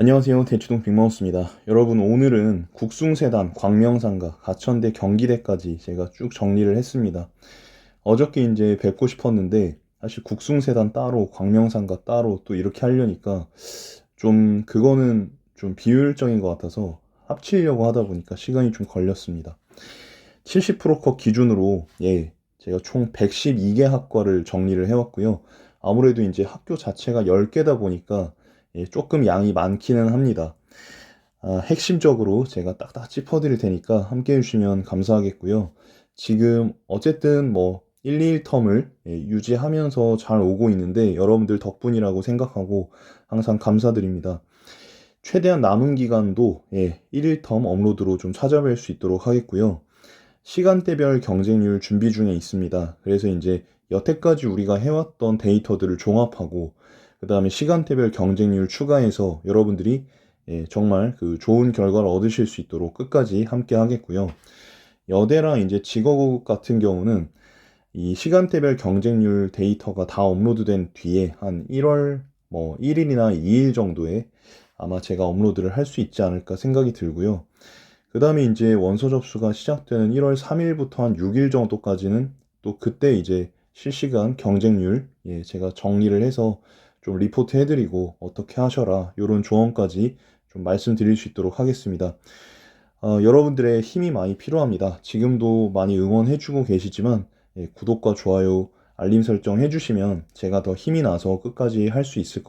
안녕하세요. 대치동 빅마우스입니다. 여러분, 오늘은 국숭세단, 광명상가, 가천대, 경기대까지 제가 쭉 정리를 했습니다. 어저께 이제 뵙고 싶었는데 사실 국숭세단 따로, 광명상가 따로 또 이렇게 하려니까 좀 그거는 좀 비효율적인 것 같아서 합치려고 하다 보니까 시간이 좀 걸렸습니다. 70% 컷 기준으로 제가 총 112개 학과를 정리를 해왔고요. 아무래도 이제 학교 자체가 10개다 보니까 조금 양이 많기는 합니다. 핵심적으로 제가 딱딱 짚어드릴 테니까 함께 해주시면 감사하겠고요. 지금 어쨌든 뭐 1, 2텀을 유지하면서 잘 오고 있는데 여러분들 덕분이라고 생각하고 항상 감사드립니다. 최대한 남은 기간도 1, 1텀 업로드로 좀 찾아뵐 수 있도록 하겠고요. 시간대별 경쟁률 준비 중에 있습니다. 그래서 이제 여태까지 우리가 해왔던 데이터들을 종합하고 그 다음에 시간대별 경쟁률 추가해서 여러분들이 정말 그 좋은 결과를 얻으실 수 있도록 끝까지 함께 하겠고요. 여대랑 이제 직업고급 같은 경우는 이 시간대별 경쟁률 데이터가 다 업로드된 뒤에 한 1월 뭐 1일이나 2일 정도에 아마 제가 업로드를 할 수 있지 않을까 생각이 들고요. 그 다음에 이제 원서 접수가 시작되는 1월 3일부터 한 6일 정도까지는 또 그때 이제 실시간 경쟁률 제가 정리를 해서 좀 리포트 해드리고 어떻게 하셔라 요런 조언까지 좀 말씀드릴 수 있도록 하겠습니다. 여러분들의 힘이 많이 필요합니다. 지금도 많이 응원해주고 계시지만 구독과 좋아요, 알림 설정 해주시면 제가 더 힘이 나서 끝까지 할 수 있을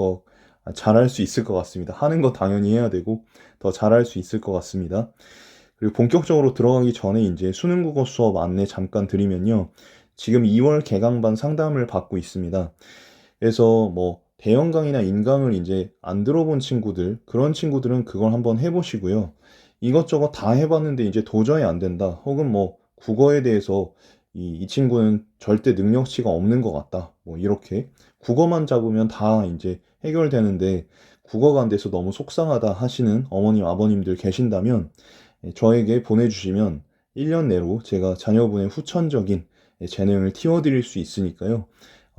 잘할 수 있을 것 같습니다. 하는 거 당연히 해야 되고 더 잘할 수 있을 것 같습니다. 그리고 본격적으로 들어가기 전에 이제 수능 국어 수업 안내 잠깐 드리면요. 지금 2월 개강반 상담을 받고 있습니다. 그래서 뭐 대형 강의나 인강을 이제 안 들어본 친구들, 그런 친구들은 그걸 한번 해보시고요. 이것저것 다 해봤는데 이제 도저히 안 된다. 혹은 뭐 국어에 대해서 이 친구는 절대 능력치가 없는 것 같다. 뭐 이렇게 국어만 잡으면 다 이제 해결되는데 국어가 안 돼서 너무 속상하다 하시는 어머님, 아버님들 계신다면 저에게 보내주시면 1년 내로 제가 자녀분의 후천적인 재능을 틔워드릴 수 있으니까요.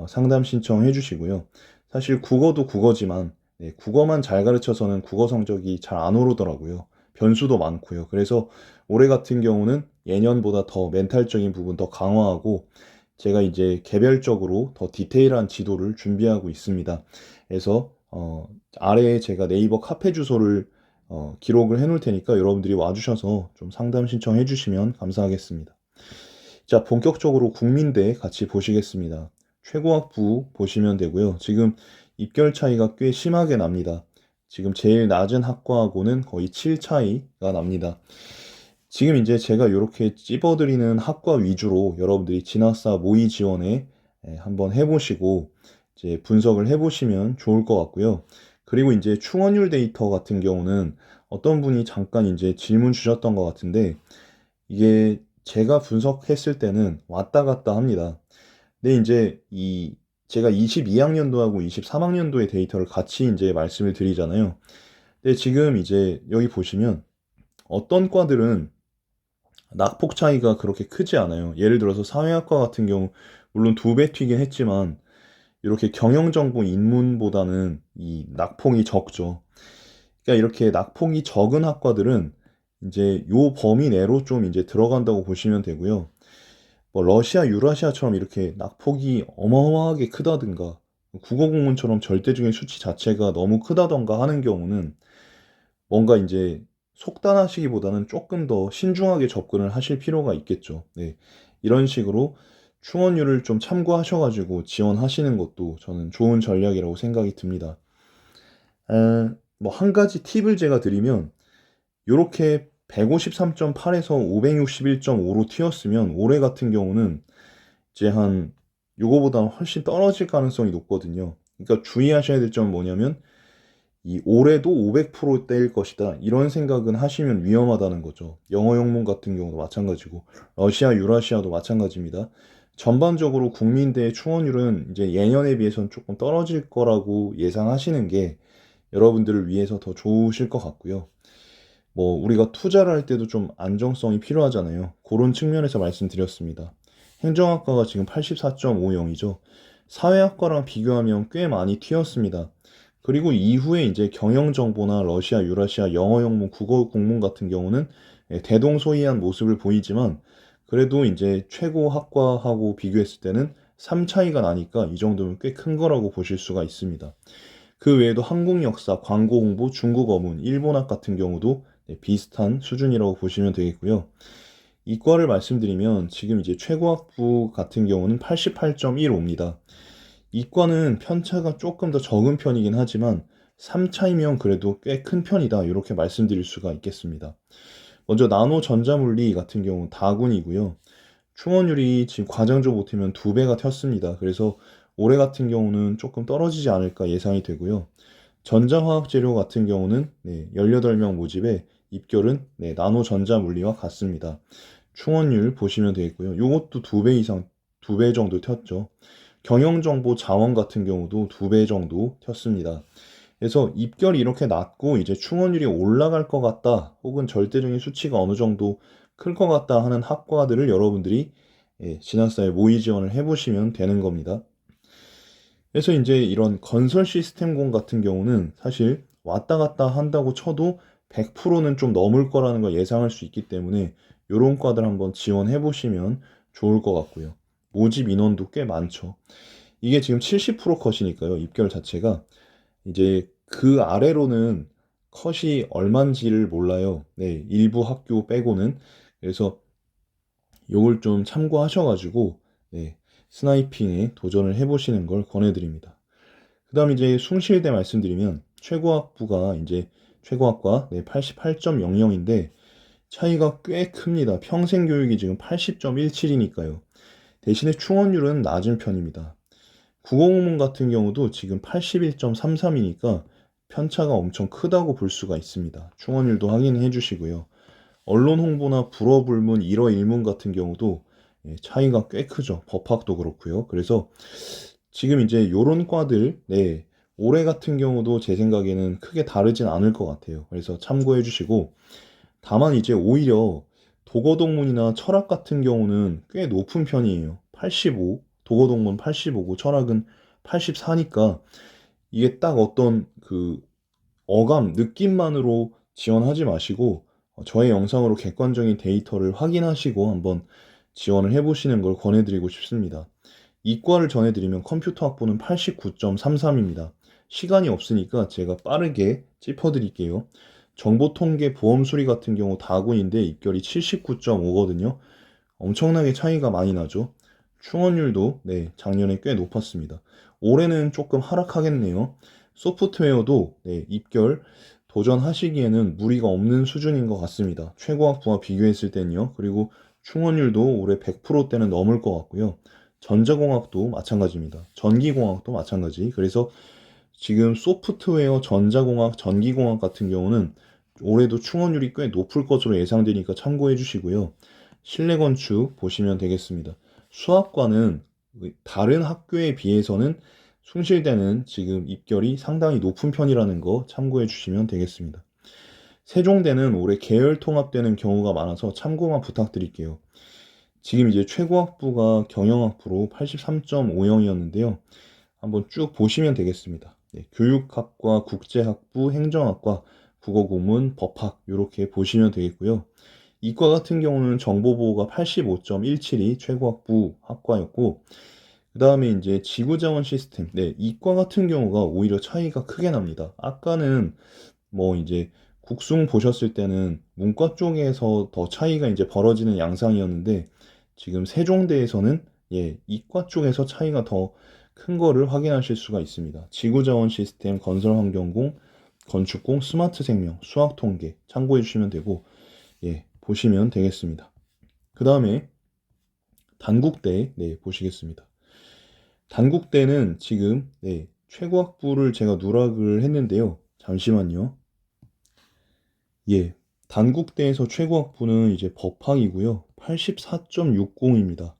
상담 신청해 주시고요. 사실 국어도 국어지만 국어만 잘 가르쳐서는 국어 성적이 잘 안 오르더라고요. 변수도 많고요. 그래서 올해 같은 경우는 예년보다 더 멘탈적인 부분 더 강화하고 제가 이제 개별적으로 더 디테일한 지도를 준비하고 있습니다. 그래서 아래에 제가 네이버 카페 주소를 기록을 해 놓을 테니까 여러분들이 와주셔서 좀 상담 신청해 주시면 감사하겠습니다. 자, 본격적으로 국민대 같이 보시겠습니다. 최고학부 보시면 되고요. 지금 입결 차이가 꽤 심하게 납니다. 지금 제일 낮은 학과하고는 거의 7 차이가 납니다. 지금 이제 제가 이렇게 찝어드리는 학과 위주로 여러분들이 진학사 모의 지원에 한번 해보시고 이제 분석을 해보시면 좋을 것 같고요. 그리고 이제 충원율 데이터 같은 경우는 어떤 분이 잠깐 이제 질문 주셨던 것 같은데 이게 제가 분석했을 때는 왔다 갔다 합니다. 근데 이제 제가 22학년도하고 23학년도의 데이터를 같이 이제 말씀을 드리잖아요. 근데 지금 이제 여기 보시면 어떤 과들은 낙폭 차이가 그렇게 크지 않아요. 예를 들어서 사회학과 같은 경우 물론 2배 튀긴 했지만 이렇게 경영정보 인문보다는 이 낙폭이 적죠. 그러니까 이렇게 낙폭이 적은 학과들은 이제 요 범위 내로 좀 이제 들어간다고 보시면 되고요. 뭐 러시아, 유라시아처럼 이렇게 낙폭이 어마어마하게 크다든가 국어 공문처럼 절대적인 수치 자체가 너무 크다던가 하는 경우는 뭔가 이제 속단하시기보다는 조금 더 신중하게 접근을 하실 필요가 있겠죠. 네. 이런 식으로 충원율을 좀 참고하셔가지고 지원하시는 것도 저는 좋은 전략이라고 생각이 듭니다. 뭐 한 가지 팁을 제가 드리면 이렇게 153.8에서 561.5로 튀었으면 올해 같은 경우는 이제 한 요거보다 훨씬 떨어질 가능성이 높거든요. 그러니까 주의하셔야 될 점은 뭐냐면 이 올해도 500%대일 것이다. 이런 생각은 하시면 위험하다는 거죠. 영어 영문 같은 경우도 마찬가지고 러시아, 유라시아도 마찬가지입니다. 전반적으로 국민대의 충원율은 이제 예년에 비해서는 조금 떨어질 거라고 예상하시는 게 여러분들을 위해서 더 좋으실 것 같고요. 뭐 우리가 투자를 할 때도 좀 안정성이 필요하잖아요. 그런 측면에서 말씀드렸습니다. 행정학과가 지금 84.50이죠. 사회학과랑 비교하면 꽤 많이 튀었습니다. 그리고 이후에 이제 경영정보나 러시아, 유라시아, 영어 영문, 국어 공문 같은 경우는 대동소이한 모습을 보이지만 그래도 이제 최고 학과하고 비교했을 때는 3 차이가 나니까 이 정도면 꽤 큰 거라고 보실 수가 있습니다. 그 외에도 한국 역사, 광고 공부, 중국 어문, 일본학 같은 경우도 비슷한 수준이라고 보시면 되겠고요. 이과를 말씀드리면 지금 이제 최고학부 같은 경우는 88.15입니다. 이과는 편차가 조금 더 적은 편이긴 하지만 3차이면 그래도 꽤 큰 편이다. 이렇게 말씀드릴 수가 있겠습니다. 먼저 나노 전자물리 같은 경우 다군이고요. 충원율이 지금 과정적 못하면 2배가 튀었습니다. 그래서 올해 같은 경우는 조금 떨어지지 않을까 예상이 되고요. 전자화학재료 같은 경우는 18명 모집에 입결은 나노 전자물리와 같습니다. 충원율 보시면 되겠고요. 이것도 2배 이상, 2배 정도 튀었죠. 경영정보 자원 같은 경우도 2배 정도 튀었습니다. 그래서 입결이 이렇게 낮고 이제 충원율이 올라갈 것 같다, 혹은 절대적인 수치가 어느 정도 클 것 같다 하는 학과들을 여러분들이 진학사에 모의 지원을 해보시면 되는 겁니다. 그래서 이제 이런 건설 시스템공 같은 경우는 사실 왔다 갔다 한다고 쳐도 100%는 좀 넘을 거라는 걸 예상할 수 있기 때문에 이런 과들 한번 지원해 보시면 좋을 것 같고요. 모집 인원도 꽤 많죠. 이게 지금 70% 컷이니까요. 입결 자체가 이제 그 아래로는 컷이 얼만지를 몰라요. 네, 일부 학교 빼고는. 그래서 요걸 좀 참고하셔가지고 스나이핑에 도전을 해보시는 걸 권해드립니다. 그 다음 이제 숭실대 말씀드리면 최고학부가 이제 최고학과 88.00인데 차이가 꽤 큽니다. 평생교육이 지금 80.17이니까요. 대신에 충원율은 낮은 편입니다. 국어국문 같은 경우도 지금 81.33이니까 편차가 엄청 크다고 볼 수가 있습니다. 충원율도 확인해 주시고요. 언론 홍보나 불어불문, 일어일문 같은 경우도 차이가 꽤 크죠. 법학도 그렇고요. 그래서 지금 이제 요런 과들, 올해 같은 경우도 제 생각에는 크게 다르진 않을 것 같아요. 그래서 참고해 주시고, 다만 이제 오히려 도거동문이나 철학 같은 경우는 꽤 높은 편이에요. 85, 도거동문 85고 철학은 84니까 이게 딱 어떤 그 어감, 느낌만으로 지원하지 마시고 저의 영상으로 객관적인 데이터를 확인하시고 한번 지원을 해보시는 걸 권해드리고 싶습니다. 이과를 전해드리면 컴퓨터 학부는 89.33입니다. 시간이 없으니까 제가 빠르게 짚어드릴게요. 정보통계 보험수리 같은 경우 다군인데 입결이 79.5거든요. 엄청나게 차이가 많이 나죠. 충원율도 작년에 꽤 높았습니다. 올해는 조금 하락하겠네요. 소프트웨어도 입결 도전하시기에는 무리가 없는 수준인 것 같습니다. 최고학부와 비교했을 때는요. 그리고 충원율도 올해 100%대는 넘을 것 같고요. 전자공학도 마찬가지입니다. 전기공학도 마찬가지. 그래서 지금 소프트웨어, 전자공학, 전기공학 같은 경우는 올해도 충원율이 꽤 높을 것으로 예상되니까 참고해 주시고요. 실내건축 보시면 되겠습니다. 수학과는 다른 학교에 비해서는 숭실대는 지금 입결이 상당히 높은 편이라는 거 참고해 주시면 되겠습니다. 세종대는 올해 계열 통합되는 경우가 많아서 참고만 부탁드릴게요. 지금 이제 최고학부가 경영학부로 83.50이었는데요. 한번 쭉 보시면 되겠습니다. 교육학과, 국제학부, 행정학과, 국어고문, 법학 이렇게 보시면 되겠고요. 이과 같은 경우는 정보보호가 85.17이 최고학부 학과였고, 그 다음에 이제 지구자원 시스템, 이과 같은 경우가 오히려 차이가 크게 납니다. 아까는 뭐 이제 국숭 보셨을 때는 문과 쪽에서 더 차이가 이제 벌어지는 양상이었는데, 지금 세종대에서는 이과 쪽에서 차이가 더 큰 거를 확인하실 수가 있습니다. 지구자원 시스템, 건설환경공, 건축공, 스마트생명, 수학통계 참고해 주시면 되고, 보시면 되겠습니다. 그 다음에 단국대 보시겠습니다. 단국대는 지금 최고학부를 제가 누락을 했는데요. 잠시만요. 단국대에서 최고학부는 이제 법학이고요. 84.60입니다.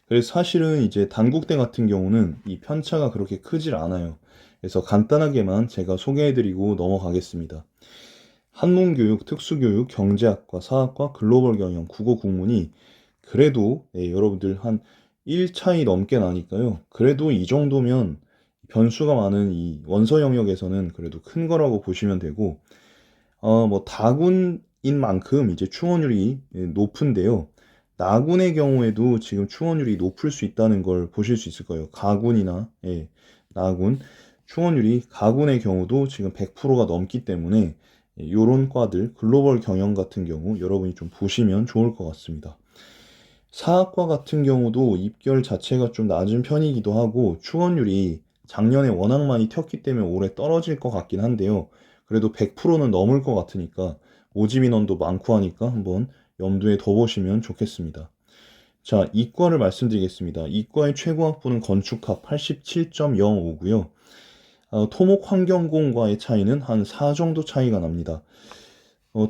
그래서 사실은 이제 단국대 같은 경우는 이 편차가 그렇게 크질 않아요. 그래서 간단하게만 제가 소개해드리고 넘어가겠습니다. 한문교육, 특수교육, 경제학과, 사학과, 글로벌 경영, 국어 국문이 그래도 여러분들 한 1차이 넘게 나니까요. 그래도 이 정도면 변수가 많은 이 원서 영역에서는 그래도 큰 거라고 보시면 되고, 뭐 다군인 만큼 이제 충원율이 높은데요. 나군의 경우에도 지금 충원율이 높을 수 있다는 걸 보실 수 있을 거예요. 가군이나 나군, 충원율이 가군의 경우도 지금 100%가 넘기 때문에 요런 과들 글로벌 경영 같은 경우 여러분이 좀 보시면 좋을 것 같습니다. 사학과 같은 경우도 입결 자체가 좀 낮은 편이기도 하고 충원율이 작년에 워낙 많이 튀었기 때문에 올해 떨어질 것 같긴 한데요. 그래도 100%는 넘을 것 같으니까 모집 인원도 많고 하니까 한번 염두에 둬보시면 좋겠습니다. 자, 이과를 말씀드리겠습니다. 이과의 최고 학부는 건축학 87.05고요. 토목 환경공과의 차이는 한 4 정도 차이가 납니다.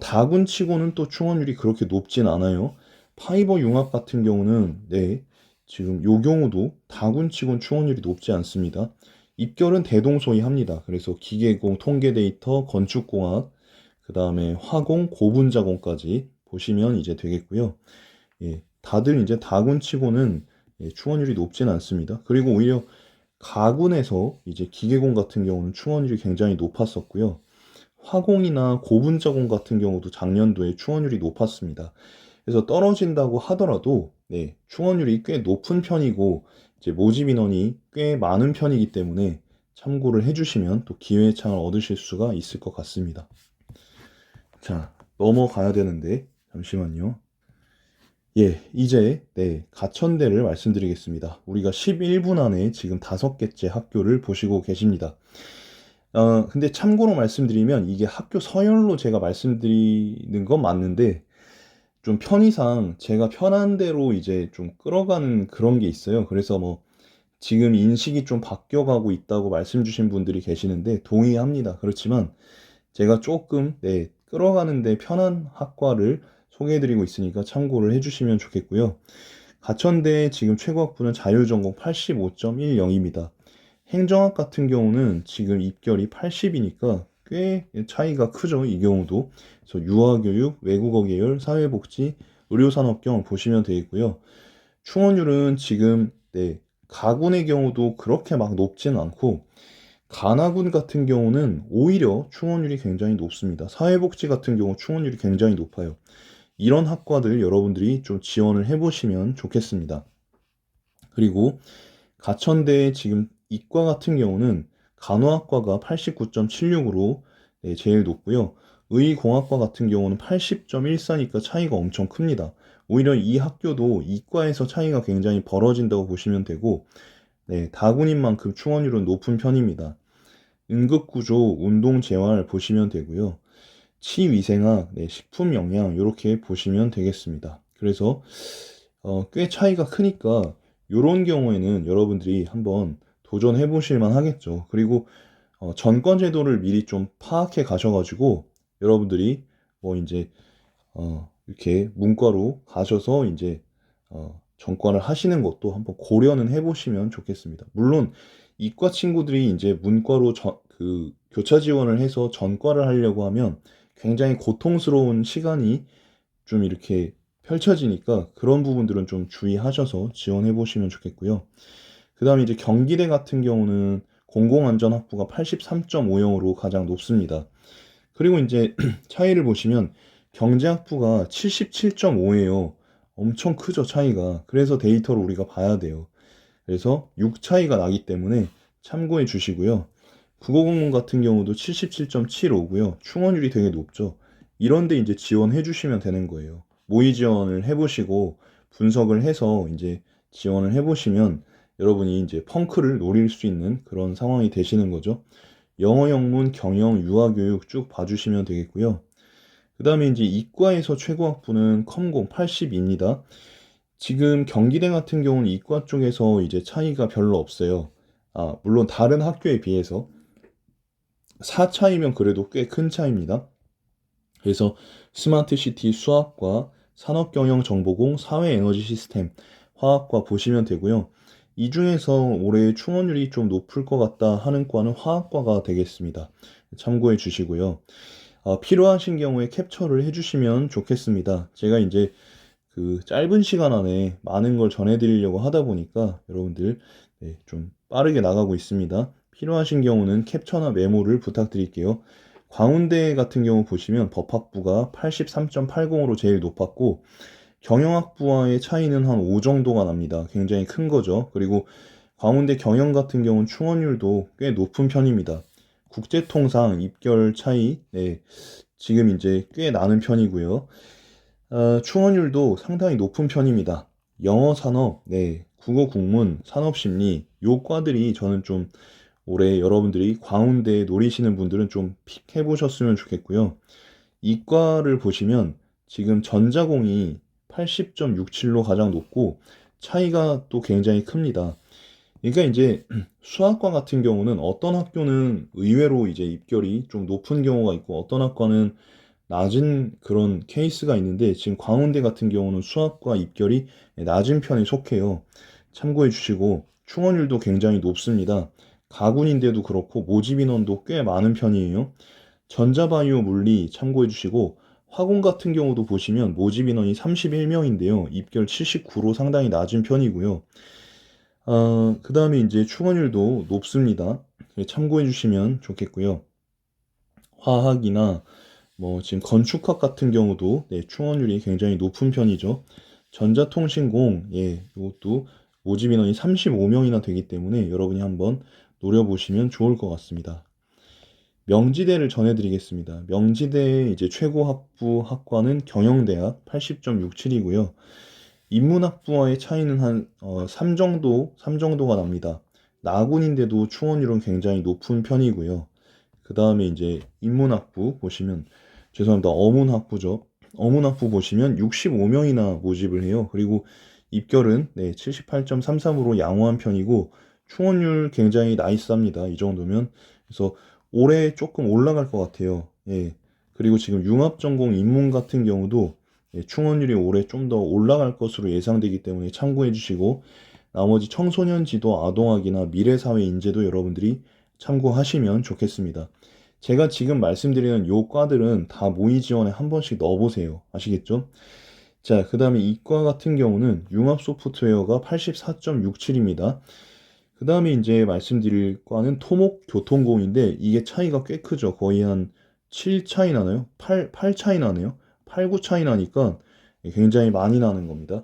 다군치고는 또 충원율이 그렇게 높진 않아요. 파이버 융합 같은 경우는 지금 요 경우도 다군치곤 충원율이 높지 않습니다. 입결은 대동소이합니다. 그래서 기계공, 통계데이터, 건축공학, 그 다음에 화공, 고분자공까지 보시면 이제 되겠고요. 다들 이제 다군치고는 충원율이 높진 않습니다. 그리고 오히려 가군에서 이제 기계공 같은 경우는 충원율이 굉장히 높았었고요. 화공이나 고분자공 같은 경우도 작년도에 충원율이 높았습니다. 그래서 떨어진다고 하더라도 충원율이 꽤 높은 편이고 이제 모집 인원이 꽤 많은 편이기 때문에 참고를 해주시면 또 기회의 창을 얻으실 수가 있을 것 같습니다. 자, 넘어가야 되는데 잠시만요. 이제 가천대를 말씀드리겠습니다. 우리가 11분 안에 지금 5개째 학교를 보시고 계십니다. 근데 참고로 말씀드리면 이게 학교 서열로 제가 말씀드리는 건 맞는데 좀 편의상 제가 편한 대로 이제 좀 끌어가는 그런 게 있어요. 그래서 뭐 지금 인식이 좀 바뀌어가고 있다고 말씀 주신 분들이 계시는데 동의합니다. 그렇지만 제가 조금 끌어가는데 편한 학과를 소개해드리고 있으니까 참고를 해주시면 좋겠고요. 가천대 지금 최고학부는 자율전공 85.10입니다. 행정학 같은 경우는 지금 입결이 80이니까 꽤 차이가 크죠. 이 경우도. 그래서 유아교육, 외국어 계열, 사회복지, 의료산업경 보시면 되겠고요. 충원율은 지금 가군의 경우도 그렇게 막 높지는 않고 가나군 같은 경우는 오히려 충원율이 굉장히 높습니다. 사회복지 같은 경우 충원율이 굉장히 높아요. 이런 학과들 여러분들이 좀 지원을 해보시면 좋겠습니다. 그리고 가천대 지금 이과 같은 경우는 간호학과가 89.76으로 제일 높고요. 의공학과 같은 경우는 80.14니까 차이가 엄청 큽니다. 오히려 이 학교도 이과에서 차이가 굉장히 벌어진다고 보시면 되고 다군인 만큼 충원율은 높은 편입니다. 응급구조, 운동재활 보시면 되고요. 치위생학, 식품영양 이렇게 보시면 되겠습니다. 그래서 꽤 차이가 크니까 이런 경우에는 여러분들이 한번 도전해 보실 만 하겠죠. 그리고 전권 제도를 미리 좀 파악해 가셔가지고 여러분들이 뭐 이제 이렇게 문과로 가셔서 이제 전과를 하시는 것도 한번 고려는 해보시면 좋겠습니다. 물론 이과 친구들이 이제 문과로 그 교차 지원을 해서 전과를 하려고 하면 굉장히 고통스러운 시간이 좀 이렇게 펼쳐지니까 그런 부분들은 좀 주의하셔서 지원해 보시면 좋겠고요. 그 다음에 이제 경기대 같은 경우는 공공안전학부가 83.50으로 가장 높습니다. 그리고 이제 차이를 보시면 경제학부가 77.5예요. 엄청 크죠, 차이가. 그래서 데이터를 우리가 봐야 돼요. 그래서 6 차이가 나기 때문에 참고해 주시고요. 국어국문 같은 경우도 77.75고요. 충원율이 되게 높죠. 이런데 이제 지원해 주시면 되는 거예요. 모의 지원을 해보시고 분석을 해서 이제 지원을 해보시면 여러분이 이제 펑크를 노릴 수 있는 그런 상황이 되시는 거죠. 영어, 영문, 경영, 유아교육 쭉 봐주시면 되겠고요. 그 다음에 이제 이과에서 최고학부는 컴공 80입니다. 지금 경기대 같은 경우는 이과 쪽에서 이제 차이가 별로 없어요. 물론 다른 학교에 비해서 4 차이면 그래도 꽤 큰 차이입니다. 그래서 스마트시티 수학과 산업경영정보공, 사회에너지 시스템, 화학과 보시면 되고요. 이 중에서 올해 충원율이 좀 높을 것 같다 하는 과는 화학과가 되겠습니다. 참고해 주시고요. 필요하신 경우에 캡처를 해주시면 좋겠습니다. 제가 이제 그 짧은 시간 안에 많은 걸 전해드리려고 하다 보니까 여러분들 좀 빠르게 나가고 있습니다. 필요하신 경우는 캡처나 메모를 부탁드릴게요. 광운대 같은 경우 보시면 법학부가 83.80으로 제일 높았고 경영학부와의 차이는 한 5 정도가 납니다. 굉장히 큰 거죠. 그리고 광운대 경영 같은 경우는 충원율도 꽤 높은 편입니다. 국제통상 입결 차이, 네, 지금 이제 꽤 나는 편이고요. 충원율도 상당히 높은 편입니다. 영어 산업, 네, 국어 국문, 산업심리, 요 과들이 저는 좀 올해 여러분들이 광운대 노리시는 분들은 좀 픽해 보셨으면 좋겠고요. 이과를 보시면 지금 전자공이 80.67로 가장 높고 차이가 또 굉장히 큽니다. 그러니까 이제 수학과 같은 경우는 어떤 학교는 의외로 이제 입결이 좀 높은 경우가 있고 어떤 학과는 낮은 그런 케이스가 있는데 지금 광운대 같은 경우는 수학과 입결이 낮은 편에 속해요. 참고해 주시고 충원율도 굉장히 높습니다. 가군인데도 그렇고 모집 인원도 꽤 많은 편이에요. 전자바이오 물리 참고해 주시고 화공 같은 경우도 보시면 모집 인원이 31명인데요. 입결 79로 상당히 낮은 편이고요. 그 다음에 이제 충원율도 높습니다. 참고해 주시면 좋겠고요. 화학이나 뭐 지금 건축학 같은 경우도 네, 충원율이 굉장히 높은 편이죠. 전자통신공, 예, 이것도 모집 인원이 35명이나 되기 때문에 여러분이 한번 노려보시면 좋을 것 같습니다. 명지대를 전해드리겠습니다. 명지대의 이제 최고 학부 학과는 경영대학 80.67이고요. 인문학부와의 차이는 한 3 정도가 납니다. 나군인데도 충원율은 굉장히 높은 편이고요. 그 다음에 이제 인문학부 보시면 죄송합니다. 어문학부죠. 어문학부 보시면 65명이나 모집을 해요. 그리고 입결은 네, 78.33으로 양호한 편이고 충원율 굉장히 나이스합니다. 이 정도면. 그래서 올해 조금 올라갈 것 같아요. 예. 그리고 지금 융합전공 인문 같은 경우도 예, 충원율이 올해 좀 더 올라갈 것으로 예상되기 때문에 참고해 주시고 나머지 청소년 지도 아동학이나 미래사회 인재도 여러분들이 참고하시면 좋겠습니다. 제가 지금 말씀드리는 요 과들은 다 모의 지원에 한 번씩 넣어보세요. 아시겠죠? 자, 그 다음에 이과 같은 경우는 융합 소프트웨어가 84.67입니다. 그 다음에 이제 말씀드릴 과는 토목 교통공인데 이게 차이가 꽤 크죠. 거의 한 7 차이 나나요? 8 차이 나네요. 8, 9 차이 나니까 굉장히 많이 나는 겁니다.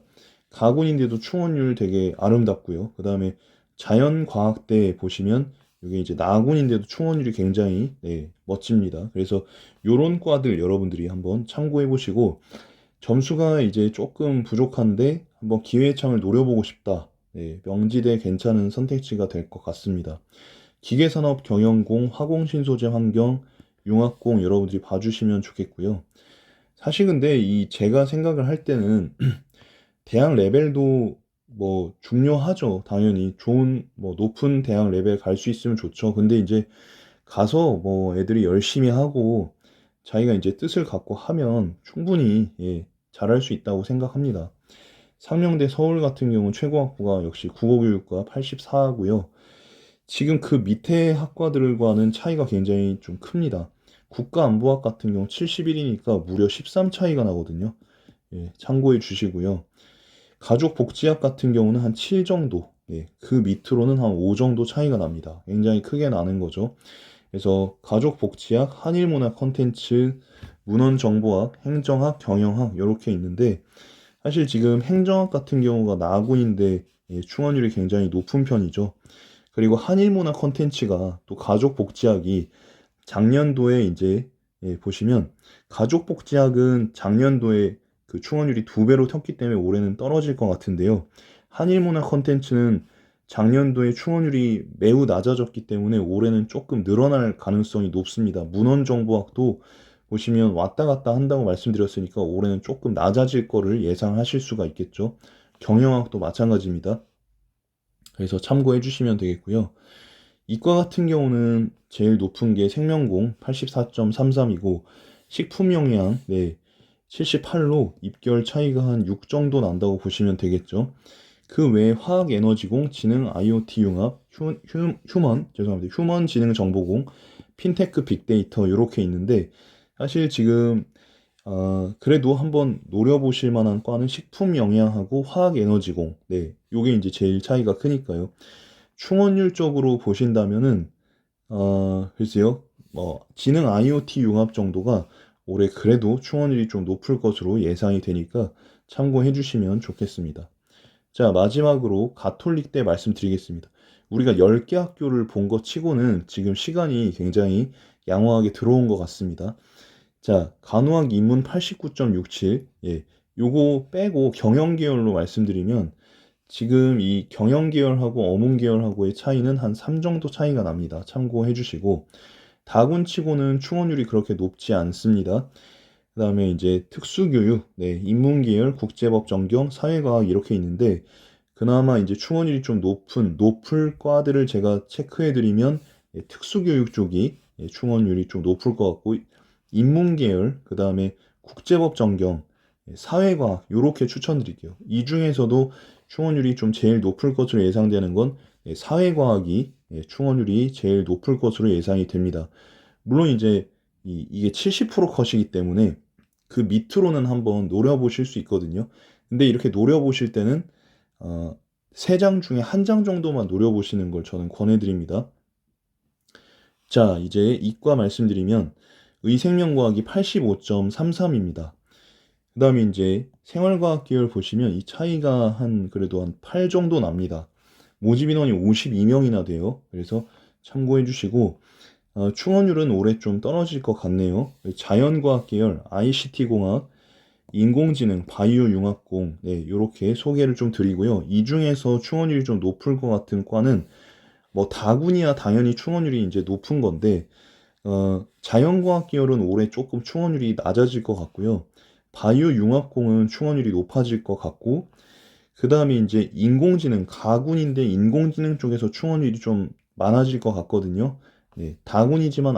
가군인데도 충원율 되게 아름답고요. 그 다음에 자연과학대 보시면 이게 이제 나군인데도 충원율이 굉장히 네, 멋집니다. 그래서 요런 과들 여러분들이 한번 참고해 보시고 점수가 이제 조금 부족한데 한번 기회창을 노려보고 싶다. 네, 명지대 괜찮은 선택지가 될 것 같습니다. 기계산업 경영공, 화공신소재 환경, 융합공 여러분들이 봐주시면 좋겠고요. 사실 근데 이 제가 생각을 할 때는 대학 레벨도 뭐 중요하죠. 당연히 좋은 뭐 높은 대학 레벨 갈 수 있으면 좋죠. 근데 이제 가서 뭐 애들이 열심히 하고 자기가 이제 뜻을 갖고 하면 충분히 예, 잘할 수 있다고 생각합니다. 상명대 서울 같은 경우 최고학부가 역시 국어교육과 84고요. 지금 그 밑에 학과들과는 차이가 굉장히 좀 큽니다. 국가안보학 같은 경우 71이니까 무려 13 차이가 나거든요. 예, 참고해 주시고요. 가족복지학 같은 경우는 한 7 정도, 예, 그 밑으로는 한 5 정도 차이가 납니다. 굉장히 크게 나는 거죠. 그래서 가족복지학, 한일문화 컨텐츠, 문헌정보학, 행정학, 경영학 이렇게 있는데 사실 지금 행정학 같은 경우가 나군인데 예, 충원율이 굉장히 높은 편이죠. 그리고 한일문화 컨텐츠가 또 가족복지학이 작년도에 이제 예, 보시면 가족복지학은 작년도에 그 충원율이 2배로 튀었기 때문에 올해는 떨어질 것 같은데요. 한일문화 컨텐츠는 작년도에 충원율이 매우 낮아졌기 때문에 올해는 조금 늘어날 가능성이 높습니다. 문헌정보학도 보시면 왔다 갔다 한다고 말씀드렸으니까 올해는 조금 낮아질 거를 예상하실 수가 있겠죠. 경영학도 마찬가지입니다. 그래서 참고해 주시면 되겠고요. 이과 같은 경우는 제일 높은 게 생명공 84.33이고 식품영양 네 78로 입결 차이가 한 6 정도 난다고 보시면 되겠죠. 그 외에 화학에너지공, 지능 IoT 융합, 휴먼 지능 정보공, 핀테크 빅데이터 이렇게 있는데 사실 지금 그래도 한번 노려보실 만한 과는 식품영양하고 화학에너지공 네 요게 이제 제일 차이가 크니까요. 충원율적으로 보신다면은 글쎄요. 지능 IoT 융합 정도가 올해 그래도 충원율이 좀 높을 것으로 예상이 되니까 참고해 주시면 좋겠습니다. 자, 마지막으로 가톨릭대 말씀드리겠습니다. 우리가 10개 학교를 본 것 치고는 지금 시간이 굉장히 양호하게 들어온 것 같습니다. 자, 간호학 인문 89.67. 예. 요거 빼고 경영 계열로 말씀드리면 지금 이 경영 계열하고 어문 계열하고의 차이는 한 3 정도 차이가 납니다. 참고해 주시고 다군치고는 충원율이 그렇게 높지 않습니다. 그다음에 이제 특수교육, 네, 인문계열, 국제법 전경, 사회과학 이렇게 있는데 그나마 이제 충원율이 좀 높을 과들을 제가 체크해드리면 특수교육 쪽이 충원율이 좀 높을 것 같고 인문계열, 그다음에 국제법 전경, 사회과학 요렇게 추천드릴게요. 이 중에서도 충원율이 좀 제일 높을 것으로 예상되는 건 사회과학이 충원율이 제일 높을 것으로 예상이 됩니다. 물론 이제 이게 70% 컷이기 때문에 그 밑으로는 한번 노려보실 수 있거든요. 근데 이렇게 노려보실 때는 어, 3장 중에 1장 정도만 노려보시는 걸 저는 권해드립니다. 자, 이제 이과 말씀드리면 의생명과학이 85.33입니다. 그 다음에 이제 생활과학 계열 보시면 이 차이가 그래도 한 8 정도 납니다. 모집 인원이 52명이나 돼요. 그래서 참고해 주시고 충원율은 올해 좀 떨어질 것 같네요. 자연과학 계열, ICT공학, 인공지능, 바이오융합공, 네, 이렇게 소개를 좀 드리고요. 이 중에서 충원율이 좀 높을 것 같은 과는 다군이야 당연히 충원율이 이제 높은 건데 자연과학 계열은 올해 조금 충원율이 낮아질 것 같고요. 바이오융합공은 충원율이 높아질 것 같고 그 다음에 이제 인공지능, 가군인데 인공지능 쪽에서 충원율이 좀 많아질 것 같거든요. 네, 다군이지만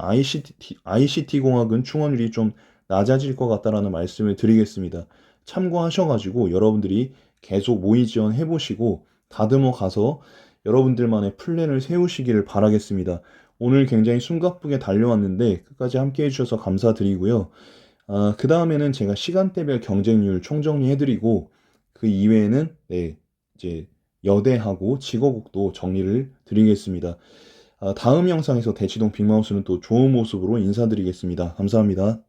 ICT 공학은 충원율이 좀 낮아질 것 같다라는 말씀을 드리겠습니다. 참고하셔가지고 여러분들이 계속 모의 지원 해보시고 다듬어 가서 여러분들만의 플랜을 세우시기를 바라겠습니다. 오늘 굉장히 숨가쁘게 달려왔는데 끝까지 함께 해주셔서 감사드리고요. 그 다음에는 제가 시간대별 경쟁률 총정리해드리고 그 이외에는 네, 이제 여대하고 직어국도 정리를 드리겠습니다. 다음 영상에서 대치동 빅마우스는 또 좋은 모습으로 인사드리겠습니다. 감사합니다.